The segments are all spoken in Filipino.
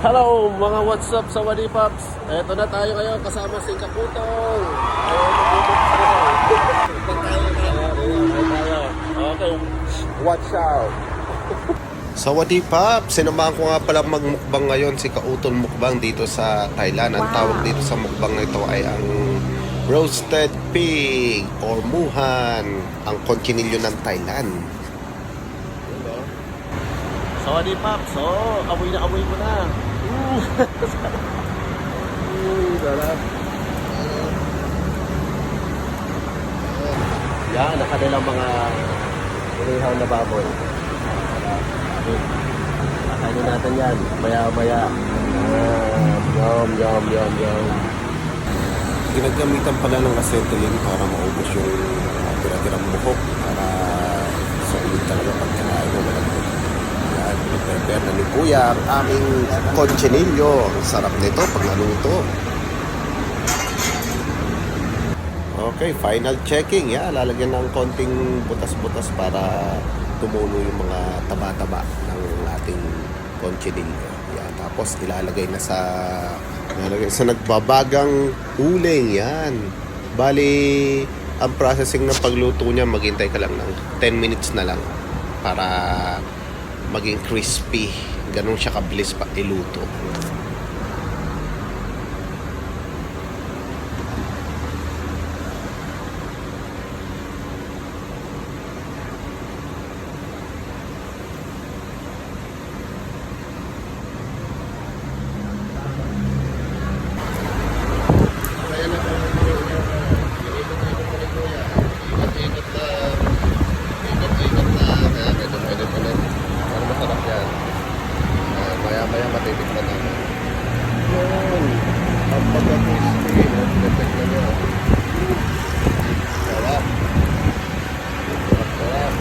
Hello mga what's up sa Wadi Pops. Eto na tayo ngayon kasama si Kaputong. Okay. Watch out. Sa Wadi Pops, sinamahan ko nga pala magmukbang ngayon si Kautong Mukbang dito sa Thailand. Ang tawag dito sa mukbang na ito ay ang roasted pig or muhan, ang konkinilyo ng Thailand. Sa Wadi Pops, amoy na amoy mo na. Sarap. Yan, nakanilang mga inihaw na baboy. Kakainin natin yan, maya-maya. Yum. Ginagamitan pala ng acetylene para maubos yung tira-tirang buhok para sa ulit talaga pagkakain mo. Prepare na ni Kuya ang aming conchinillo. Ang sarap nito pag naluto. Okay, final checking. Lalagyan ng konting butas-butas para tumulo yung mga taba-taba ng ating conchinillo. Tapos ilalagay na sa nagbabagang uling. Yan. Bali, ang processing ng pagluto niya, maghintay ka lang ng 10 minutes na lang para maging crispy. Ganun siya kabilis pa iluto. Maya matitikman natin. Yun. Ang pagka-crispy. Perfect na niya. Sarap. Sarap.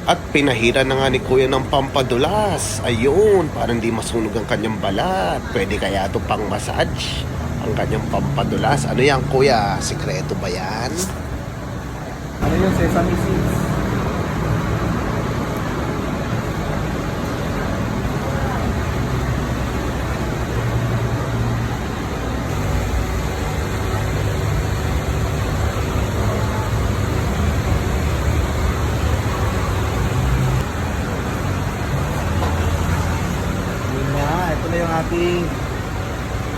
At pinahira na nga ni Kuya ng pampadulas. Ayun, para hindi masunog ang kanyang balat. Pwede kaya ito pang massage ang kanyang pampadulas. Ano yan, Kuya? Sikreto ba yan? Ano yung sesame seeds? Ito na yung ating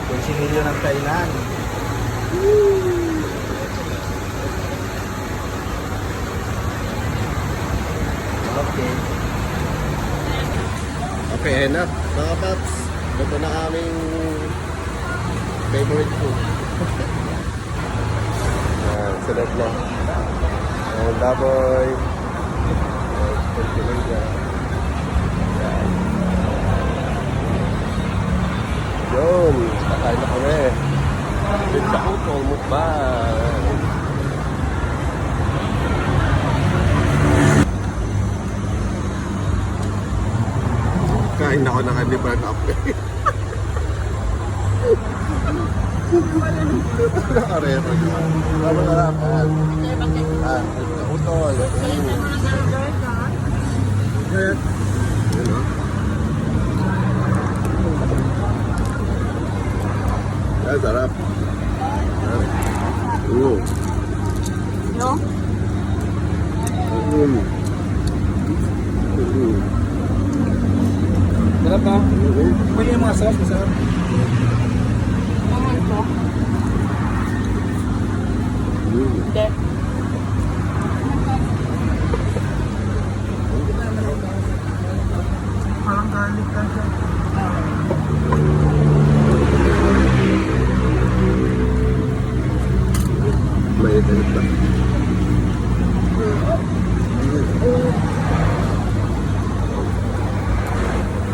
conchinillo ng Thailand. Okay, enough. Mga paps, ito na aming favorite food. Sunod na. Ayan, baboy. Conchinillo. Yun, kakain na kami. With Kaputong Mukbang. Kain ako ng Hannibal Cafe. Nakarero. Tama na lang. Kaputol. Yun o. Sarap. No? Sarap ba? Pwede yung mga sauce, masarap. Naman ito? Hindi. Parang garlic ka siya. Mainit ba?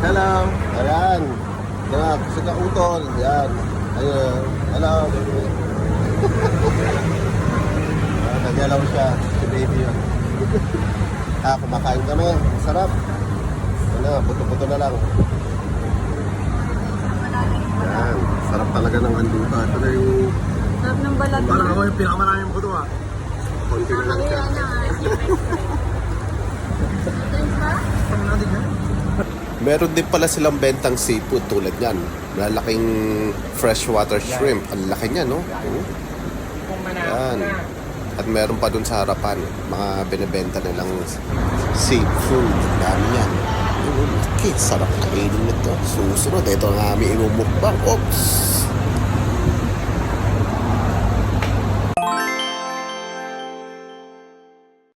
Hello! Ayan! Yan, si Kautol. Yan. Ayun. Hello! Nagyalaw siya. Si baby yun. Kumakain kami. Sarap. Ano, buto-buto na lang. Yan. Sarap talaga ng anduka. Ito na yung Sarap ng balat mo. Parang ako yung pinakamaraming buto ah. konti lang siya. Ang yan na. Meron din pala silang bentang seafood tulad yan. Malalaking freshwater shrimp. Ang laki niya, no? Yan. At meron pa dun sa harapan, mga binibenta nilang seafood. Dami yan. Laki, sarap kainin nito. Susunod, ito ang aming imumukbang. Oops!